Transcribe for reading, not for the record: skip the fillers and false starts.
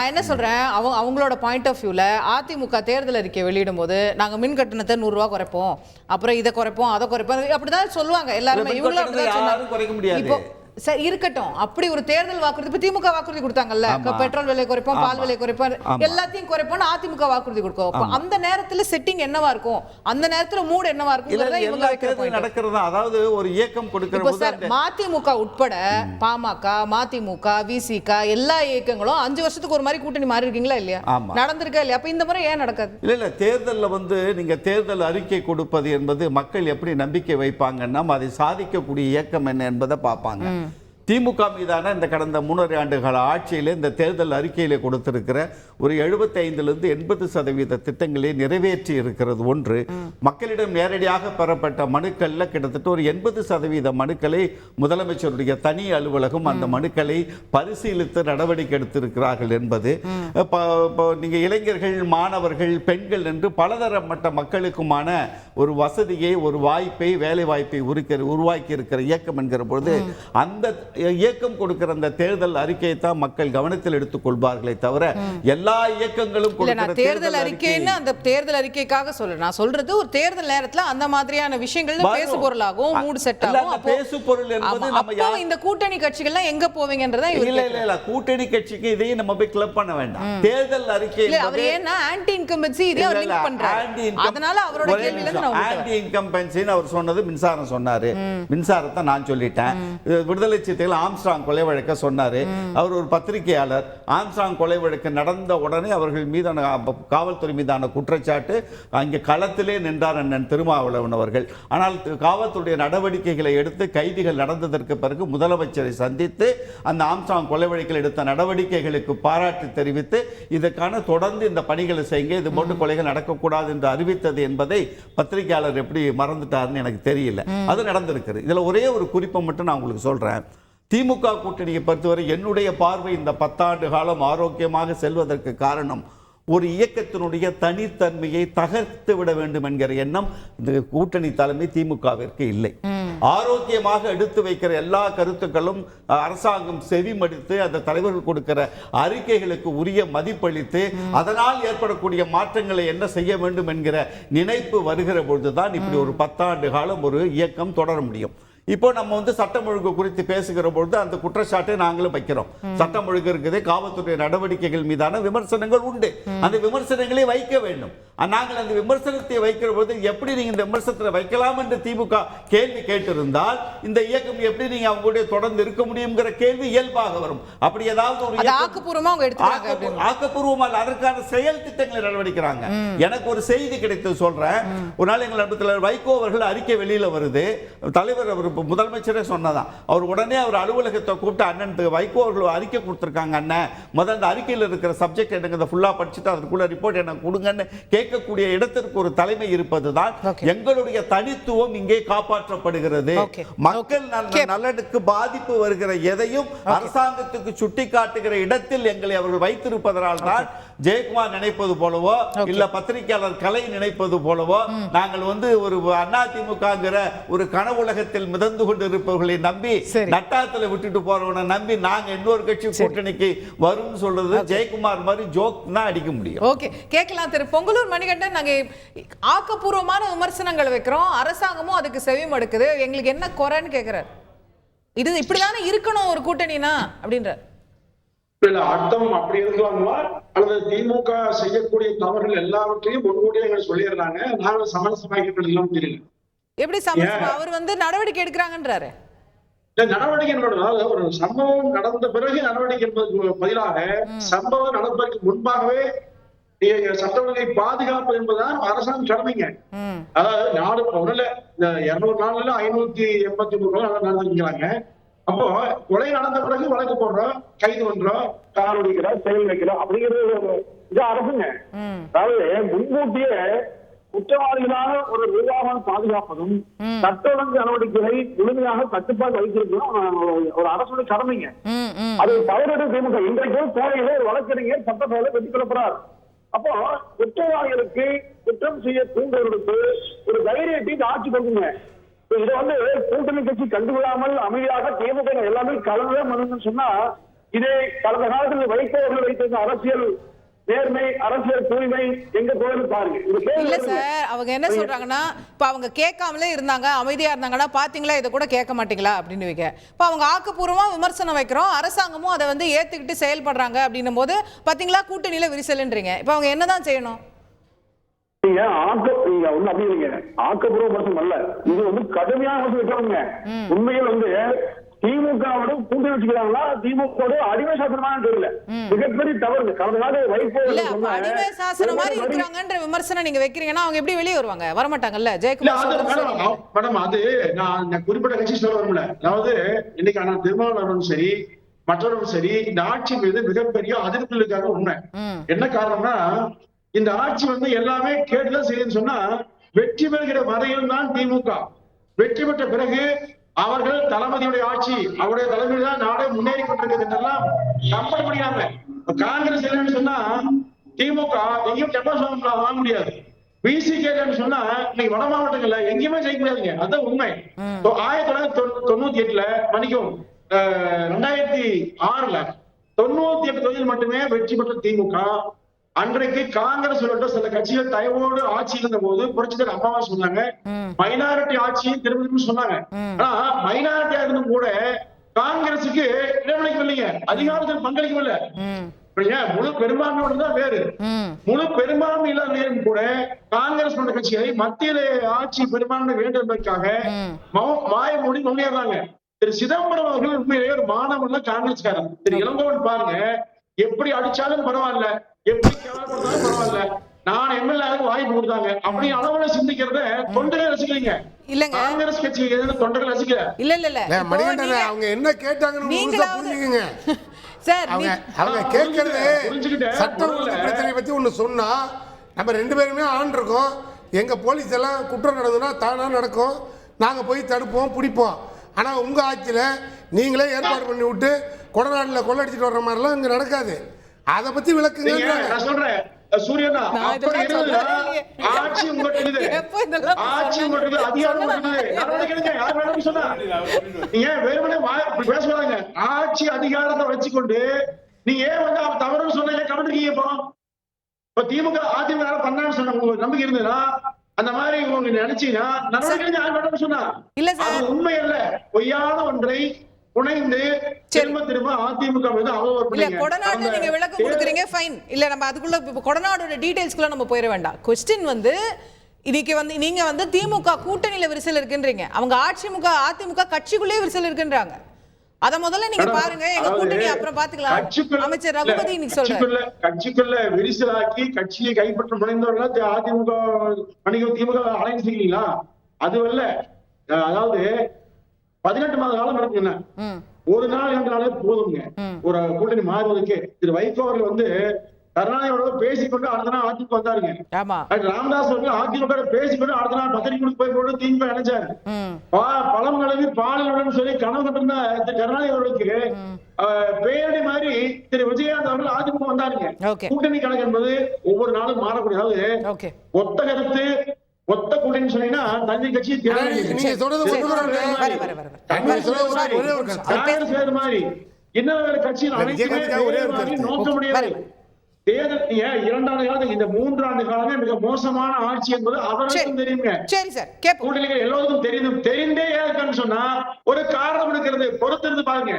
நான் என்ன சொல்றேன், அவங்களோட பாயிண்ட் ஆஃப் வியூல அதிமுக தேர்தல் அறிக்கை வெளியிடும் போது நாங்க மின் கட்டணத்தை 100 ரூபாய் குறைப்போம், அப்புறம் இதை குறைப்போம் அதை குறைப்போம் அப்படிதான் சொல்லுவாங்க எல்லாருமே. இவங்களும் அப்படிதான் சொன்னாங்க. இப்போ சரி இருக்கட்டும், அப்படி ஒரு தேர்தல் வாக்குறுதி இப்ப திமுக வாக்குறுதி கொடுத்தாங்கல்ல, பெட்ரோல் விலை குறைப்போம், பால் விலை குறைப்போம், எல்லாத்தையும் குறைப்போம் அதிமுக வாக்குறுதி கொடுக்கும். அந்த நேரத்துல செட்டிங் என்னவா இருக்கும், அந்த நேரத்துல மூட் என்னவா இருக்கும் நடக்கிறதா. அதாவது ஒரு இயக்கம் கொடுக்கிற மதிமுக உட்பட பாமக, மதிமுக, விசிக எல்லா இயக்கங்களும் 5 வருஷத்துக்கு ஒரு மாதிரி கூட்டணி மாறி இருக்கீங்களா இல்லையா, நடந்திருக்கா இல்லையா? அப்ப இந்த முறை ஏன் நடக்காது? இல்ல தேர்தல்ல நீங்க தேர்தல் அறிக்கை கொடுப்பது என்பது மக்கள் எப்படி நம்பிக்கை வைப்பாங்கன்னா அதை சாதிக்கக்கூடிய இயக்கம் என்ன என்பதை பார்ப்பாங்க. திமுக மீதான இந்த கடந்த 3.5 ஆண்டுகால ஆட்சியிலே இந்த தேர்தல் அறிக்கையிலே கொடுத்திருக்கிற ஒரு 75% திட்டங்களை நிறைவேற்றி இருக்கிறது ஒன்று. மக்களிடம் நேரடியாக பெறப்பட்ட மனுக்கள்ல கிட்டத்தட்ட ஒரு 80% மனுக்களை முதலமைச்சருடைய தனி அலுவலகம் அந்த மனுக்களை பரிசீலித்து நடவடிக்கை எடுத்திருக்கிறார்கள் என்பது. நீங்க இளைஞர்கள், மாணவர்கள், பெண்கள் என்று பலதரப்பட்ட மக்களுக்குமான ஒரு வசதியை, ஒரு வாய்ப்பை, வேலை வாய்ப்பை உருவாக்கி இருக்கிற இயக்கம் என்கிற பொழுது அந்த இயக்கம் கொடுக்கிற அந்த தேர்தல் அறிக்கையை தான் மக்கள் கவனத்தில் எடுத்துக் கொள்வார்களே தவிர எல்லா இயக்கங்களும் தேர்தல் அறிக்கைன்னு அந்த தேர்தல் அறிக்கைக்காக சொல்ல நான் சொல்றது ஒரு தேர்தல் நேரத்துல அந்த மாதிரியான விஷயங்கள் பேசு பொருளாகும், மூட் செட் ஆகும். பேசு பொருள் என்பது நம்ம இந்த கூட்டணி கட்சிகள்லாம் எங்க போவீங்கன்றதை இல்ல கூட்டணி கட்சிக்கு இதையும் நம்ம போய் கிளப் பண்ண வேண்டாம். தேர்தல் அறிக்கை அவர் ஏன்னா ஆன்டி இன்கம்பன்சி இதை அவர் லிங்க் பண்றாரு. அதனால அவரோட கேள்வியில இருந்து நான் ஆன்டி இன்கம்பன்சின்னு அவர் சொன்னது மின்சாரம் சொன்னாரு. மின்சாரத்தை நான் சொல்லிட்டேன். விடுதலை சிறுத்தைகள் ஆம்ஸ்ட்ராங் கொலை வழக்க சொன்னாரு. அவர் ஒரு பத்திரிகையாளர். ஆம்ஸ்ட்ராங் கொலை வழக்கு நடந்த உடனே அவர்கள் மீதான காவல்துறை மீதான குற்றச்சாட்டு அங்கே களத்திலே நின்றார் அண்ணன் திருமாவளவன் அவர்கள். ஆனால் காவல்துறை நடவடிக்கைகளை எடுத்து கைதிகள் நடந்ததற்கு பிறகு முதலமைச்சரை சந்தித்து அந்த ஆம்ஸ்ட்ராங் கொலை வழக்கில் எடுத்த நடவடிக்கைகளுக்கு பாராட்டு தெரிவித்து இதற்கான தொடர்ந்து இந்த பணிகளை செய்யுங்க, இது போன்ற கொலைகள் நடக்கக்கூடாது என்று அறிவித்தது என்பதை பத்திரிகையாளர் எப்படி மறந்துட்டாருன்னு எனக்கு தெரியல. அது நடந்திருக்கிறது. இதுல ஒரே ஒரு குறிப்பை மட்டும் நான் உங்களுக்கு சொல்றேன். திமுக கூட்டணியை பொறுத்தவரை என்னுடைய பார்வை இந்த 10 ஆண்டு காலம் ஆரோக்கியமாக செல்வதற்கு காரணம் ஒரு இயக்கத்தினுடைய தனித்தன்மையை தகர்த்து விட வேண்டும் என்கிற எண்ணம் இந்த கூட்டணி தலைமை திமுகவிற்கு இல்லை. ஆரோக்கியமாக எடுத்து வைக்கிற எல்லா கருத்துக்களும் அரசாங்கம் செவிமடித்து அந்த தலைவர்கள் கொடுக்கிற அறிக்கைகளுக்கு உரிய மதிப்பளித்து அதனால் ஏற்படக்கூடிய மாற்றங்களை என்ன செய்ய வேண்டும் என்கிற நினைப்பு வருகிற பொழுதுதான் இப்படி ஒரு 10 ஆண்டு காலம் ஒரு இயக்கம் தொடர முடியும். இப்போ நம்ம சட்டம் ஒழுங்கு குறித்து பேசுகிற பொழுது அந்த குற்றச்சாட்டை நாங்களும் வைக்கிறோம். சட்டம் ஒழுங்கு இருக்குது, காவல்துறை நடவடிக்கைகள் மீதான விமர்சனங்கள் உண்டு. அந்த விமர்சனங்களை வைக்க வேண்டும். நாங்கள் அந்த விமர்சனத்தை வைக்கிற பொழுது எப்படி நீங்க இந்த விமர்சனத்தை வைக்கலாம் என்று திமுக கேள்வி கேட்டிருந்தால் இந்த இயக்கம் எப்படி நீங்க அவங்களுடைய தொடர்ந்து இருக்க முடியுங்கிற கேள்வி இயல்பாக வரும். அப்படி ஏதாவது ஒரு ஆக்கப்பூர்வமா அதற்கான செயல் திட்டங்களை நடவடிக்கிறாங்க. எனக்கு ஒரு செய்தி கிடைத்து சொல்றேன். ஒரு நாள் எங்கள் நண்பர் வைகோ அவர்கள் அறிக்கை வெளியில வருது. தலைவர் அவர் முதலமைச்சரே சொன்னதான். அவர் உடனே அவர் அலுவலகத்தை கூப்பிட்டு அண்ணன் வைகோ அவர்கள் அறிக்கை கொடுத்திருக்காங்க, அண்ணன் முதல் அந்த அறிக்கையில் இருக்கிற சப்ஜெக்ட் எனக்கு ஃபுல்லா படிச்சுட்டு அதற்குள்ள ரிப்போர்ட் எனக்கு கொடுங்கன்னு கேட்கக்கூடிய இடத்திற்கு ஒரு தலைமை இருப்பதுதான் எங்களுடைய தனித்துவம் இங்கே காப்பாற்றப்படுகிறது. மக்கள் நலனுக்கு பாதிப்பு வருகிற எதையும் அரசாங்கத்துக்கு சுட்டி காட்டுகிற இடத்தில் எங்களை அவர்கள் வைத்திருப்பதனால் தான் ஜெயக்குமார் நினைப்பது போலவோ இல்ல பத்திரிகையாளர் கலை நினைப்பது போலவோ நாங்கள் ஒரு அதிமுகங்கிற ஒரு கனவுலகத்தில் மிதந்து கொண்டு இருப்பவர்களை நம்பி நட்டாத்துல விட்டுட்டு போறவனை நம்பி நாங்க இன்னொரு கட்சி கூட்டணிக்கு வரும் சொல்றது ஜெயக்குமார் மாதிரி ஜோக் தான் அடிக்க முடியும். ஓகே, கேட்கலாம். திரு பொங்கலூர் மணிகண்டன், நாங்க ஆக்கப்பூர்வமான விமர்சனங்கள் வைக்கிறோம், அரசாங்கமும் அதுக்கு செவி மடுக்குது, எங்களுக்கு என்ன குறைன்னு கேட்கிறார். இது இப்படிதானே இருக்கணும் ஒரு கூட்டணினா அப்படின்ற அர்த்தம் அப்படி இருக்கலாமா? அல்லது திமுக செய்யக்கூடிய தவறுகள் எல்லாவற்றையும் முன்கூட்டியே சொல்லிடுறாங்க, நாங்கள் சமரசமாக்கிட்டு எல்லாம் தெரியல. எப்படி சமரசம்? அவர் நடவடிக்கை எடுக்கிறாங்கன்றாரு. நடவடிக்கை ஒரு சம்பவம் நடந்த பிறகு நடவடிக்கை என்பதற்கு பதிலாக சம்பவம் நடப்பதற்கு முன்பாகவே சட்ட ஒழுங்கை பாதுகாப்பு என்பதுதான் அரசாங்கம் கடமைங்க. அதாவது நாடு ஒண்ணுல இந்த 200 நாள்ல 583 நாள் நடந்துக்கிறாங்க. அப்போ கொலை நடந்த பிறகு வழக்கு போடுறோம், கைது பண்றோம், காணொலிக்கிறோம், செயல் வைக்கிறோம் அப்படிங்கிறது இது அரசுங்க. அதாவது முன்கூட்டியே குற்றவாளிகளாக ஒரு நிர்வாகம் பாதுகாப்பதும் சட்ட ஒழுங்கு நடவடிக்கைகளை முழுமையாக கட்டுப்பாடு வைத்திருக்கிறோம் ஒரு அரசுடைய கடமைங்க. அது தவறு திமுக இன்றைக்கு கோவையில ஒரு வழக்கறிஞர் சட்டப்பேரவை வெற்றி கொள்ளப்படுறார். அப்போ குற்றவாளிகளுக்கு குற்றம் செய்ய தூண்டுவதற்கு ஒரு தைரியத்தை ஆட்சி கொடுக்குங்க. இதை கூட்டணி கட்சி கண்டுவிடாமல் அமைதியாக திமுக எல்லாமே கலந்துதான் சொன்னா இதை கடந்த காலத்தில் வைத்தவர்கள் வைத்திருந்த அரசியல் நேர்மை, அரசியல் தூய்மை எங்க போகுது பாருங்க. இல்ல சார், அவங்க என்ன சொல்றாங்கன்னா, இப்ப அவங்க கேட்காமலே இருந்தாங்க, அமைதியா இருந்தாங்கன்னா பாத்தீங்களா இதை கூட கேட்க மாட்டீங்களா அப்படின்னு வைக்க. இப்ப அவங்க ஆக்கப்பூர்வமா விமர்சனம் வைக்கிறோம், அரசாங்கமும் அதை வந்து ஏத்துக்கிட்டு செயல்படுறாங்க அப்படின்னும் போது பாத்தீங்களா கூட்டணியில விரிசல்ன்றீங்க. இப்ப அவங்க என்னதான் செய்யணும்? நீங்க ஒண்ணு அப்படி இல்லைங்க, ஆக்கப்பூர்வ விமர்சனம் அல்ல, இது வந்து கடுமையான விமர்சனம் வைக்கிறவங்க. உண்மையில் வந்து திமுகவோட கூட்டணி வச்சுக்கிறாங்களா, திமுக அடிமை சாசனமான தெரியல, மிகப்பெரிய தவறு. கடந்த கால வைகோ அடிமை சாசனம் மாதிரி இருக்கிறாங்கன்ற விமர்சனம் நீங்க வைக்கிறீங்கன்னா அவங்க எப்படி வெளியே வருவாங்க? வரமாட்டாங்கல்ல. ஜெயக்குமார் மேடம், அது நான் குறிப்பிட்ட கட்சி சொல்ல வரல. அதாவது இன்னைக்கு ஆனால் திருமாவளவனும் சரி மற்றவரும் சரி இந்த ஆட்சி மீது மிகப்பெரிய அதிருப்தி இருக்காங்க. உண்மை என்ன காரணம்னா, இந்த ஆட்சி வந்து எல்லாமே கேட்டுதான் செய்யுன்னு சொன்னா, வெற்றி பெறுகிற வரையில் தான் திமுக வெற்றி பெற்ற பிறகு அவர்கள் தளபதியுடைய ஆட்சி, அவருடைய தலைமையில் தான் நாடே முன்னேறி கொண்டிருக்கிறது என்றெல்லாம் கம்பல் பண்ணியாங்க. காங்கிரஸ் இல்லைன்னு சொன்னா திமுக எங்கேயும் டெபாசிட் வாங்க முடியாது. பிசிகே சொன்னா இன்னைக்கு வட மாவட்டங்கள்ல எங்கேயுமே ஜெயிக்க முடியாதுங்க. அதுதான் உண்மை. 1998 மன்னிக்கும் 2006 98 தொகுதியில் மட்டுமே வெற்றி பெற்ற திமுக, அன்றைக்கு காங்கிரஸ் உள்ளிட்ட சில கட்சிகள் தயவோடு ஆட்சியில் இருந்த போது புரட்சித்தலைவர் அம்மாவா சொன்னாங்க, மைனாரிட்டி ஆட்சியை திரும்ப சொன்னாங்க. ஆனா மைனாரிட்டியா இருந்தும் கூட காங்கிரசுக்கு இடமளிக்கவில்லைங்க, அதிகாரத்தில் பங்களிக்கவில்லை. முழு பெரும்பான்மையோடு தான் வேறு. முழு பெரும்பான்மை இல்லாத நேரம் கூட காங்கிரஸ் போன்ற கட்சிகளை மத்தியில ஆட்சி பெரும்பான்மை வேண்டும் என்பதற்காக மாயமொழி முன்னேறாங்க. திரு சிதம்பரம் அவர்கள் உண்மையிலேயே ஒரு மாணவன் காங்கிரஸ்காரன். திரு இளங்கோவன் பாருங்க, எப்படி அடிச்சாலும் பரவாயில்ல, எப்படி கேவலப்படுத்தாலும் பரவாயில்ல, நான் எம்எல்ஏ வாய்ப்பு கொடுத்தாங்க அப்படி அளவுல சிந்திக்கிறத தொண்டர்கள் ரசிக்கிறீங்க. இல்லங்க, காங்கிரஸ் கட்சி தொண்டர்கள் ரசிக்கல. இல்ல மணிகண்டன் அவங்க என்ன கேட்டாங்கன்னு புரிஞ்சுக்கங்க சார். அவங்க கேட்கறது சட்ட ஒழுங்கு பிரச்சனை பத்தி ஒண்ணு சொன்னா, நம்ம 2 பேருமே ஆண் இருக்கோம், எங்க போலீஸ் எல்லாம் குற்றம் நடந்ததுன்னா தானா நடக்கும், நாங்க போய் தடுப்போம் பிடிப்போம். ஆனா உங்க ஆட்சியில நீங்களே ஏற்பாடு பண்ணி விட்டு கொடநாடுல கொள்ளடிச்சிட்டு வர்ற மாதிரிலாம் இங்க நடக்காது. அதை பத்தி விளக்குங்க. நான் சொல்றேன் சூரியனா, ஆட்சி உங்கள்கிட்ட ஆட்சி உங்கள்கிட்ட அதிகாரம் யார் வேணும் சொன்னா நீங்க வெறுமனே பேசுவாங்க. ஆட்சி அதிகாரத்தை வச்சுக்கொண்டு நீங்க ஏன் வந்து அவன் தவறுன்னு சொன்ன கமெண்ட் இருக்கீங்க. இப்போ திமுக அதிமுக பண்ணான்னு சொன்ன உங்களுக்கு நம்பிக்கை இருந்ததுன்னா அந்த மாதிரி உங்க நினைச்சீங்கன்னா நடவடிக்கை யார் வேணும் சொன்னா அது உண்மை அல்ல, பொய்யான ஒன்றை புனைந்து திரும்ப அதிமுக மீது கொடநாடு நீங்க விளக்கம் கொடுக்குறீங்க, ஃபைன். இல்ல நம்ம அதுக்குள்ள கொடநாடோட டீடைல்ஸ்க்குள்ள நம்ம போயிட வேண்டாம். क्वेश्चन வந்து இன்னைக்கு வந்து நீங்க வந்து திமுக கூட்டணியில விரிசல் இருக்குன்றீங்க, அவங்க அதிமுக கட்சிக்குள்ளே விரிசல் இருக்குன்றாங்க. அத முதல்ல நீங்க பாருங்க, எங்க கூட்டணி அப்புறம் பாத்துக்கலாம். அமைச்சர் ரகுபதி இன்னைக்கு சொல்றாரு, கட்சிக்குள்ள விரிசலாக்கி கட்சியை கைப்பற்ற முனைந்தவர்கள் அதிமுக திமுக அலைன்ஸ் செய்யலீங்களா? அதுவல்ல. அதாவது 18 மாத காலம் நடக்குங்க, ஒரு நாள் 2 நாளே போதுங்க ஒரு கூட்டணி மாறுவதற்கு. திரு வைகோ அவர்கள் வந்து கருணாநிதியோட பேசிக்கொண்டு அடுத்த நாள் அதிமுக வந்தாருங்க. ராமதாஸ் அவர்கள் அதிமுக பேசிக்கொண்டு அடுத்த நாள் பத்திரிகை போய் போட்டு திமுக நினைச்சாரு. பழம் கலவி பாடலுடன் சொல்லி கனவு கட்டிருந்த திரு கருணாநிதி அவர்களுக்கு பேரடி மாதிரி திரு விஜயகாந்த் அவர்கள் அதிமுக வந்தாருங்க. கூட்டணி கணக்கு என்பது ஒவ்வொரு நாளும் மாறக்கூடிய, அதாவது ஒத்த கருத்து ஒத்த கூட்டணி சொன்னீங்கன்னா தனி கட்சி மாதிரி இன்னும் வேற கட்சியில் நோக்க முடியாது. தேர்தல் 2 ஆண்டு காலம், இந்த 3 ஆண்டு காலமே மிக மோசமான ஆட்சி என்பது அவருக்கும் தெரியுங்க. கூட்டணிகள் எல்லோருக்கும் தெரிந்தே இருக்கான்னு சொன்னா ஒரு காரணம் இருக்கிறது, பொறுத்திருந்து பாருங்க.